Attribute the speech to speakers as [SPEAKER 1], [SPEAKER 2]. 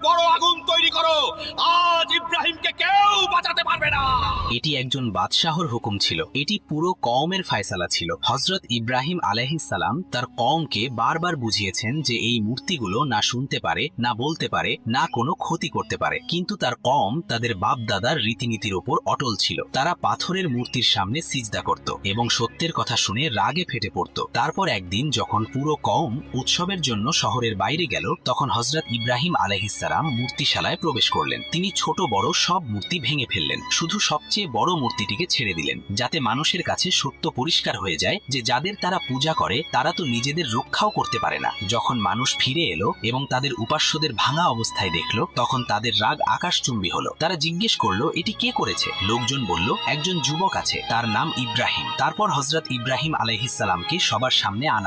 [SPEAKER 1] বড় আগুন তৈরি করো, আজ ইব্রাহিমকে কেউ বাঁচাতে পারবে না।
[SPEAKER 2] এটি একজন বাদশাহর হুকুম ছিল, এটি পুরো কওমের ফয়সালা ছিল। হযরত ইব্রাহিম আলাইহিস সালাম তার কওমকে বারবার বুঝিয়েছেন যে এই মূর্তিগুলো না শুনতে পারে, না বলতে পারে, না কোনো ক্ষতি করতে পারে, কিন্তু তার কওম তাদের বাপ দাদার রীতিনীতির উপর অটল ছিল। তারা পাথরের মূর্তির সামনে সিজদা করত এবং সত্যের কথা শুনে রাগে ফেটে পড়ত। তারপর একদিন যখন পুরো কওম উৎসবের জন্য শহরের বাইরে গেল, তখন হযরত ইব্রাহিম আলাইহিস সালাম মূর্তিশালায় প্রবেশ করলেন। তিনি ছোট বড় সব মূর্তি ভেঙে ফেললেন, শুধু সবচেয়ে বড় মূর্তিটিকে ছেড়ে দিলেন, যাতে মানুষের কাছে সত্য পরিষ্কার হয়ে যায় যে যাদের তারা পূজা করে তারা তো নিজেদের রক্ষাও করতে পারে না। যখন মানুষ ফিরে এলো এবং তাদের উপাস্যদের ভাঙা অবস্থায় দেখলো, তখন তাদের রাগ আকাশচুম্বী হলো। তারা জিজ্ঞেস করলো, এটি কে করেছে? লোকজন বলল, একজন যুবক আছে, তার নাম ইব্রাহিম। তারপর হযরত ইব্রাহিম আলাইহিস সালামকে সবার সামনে আনা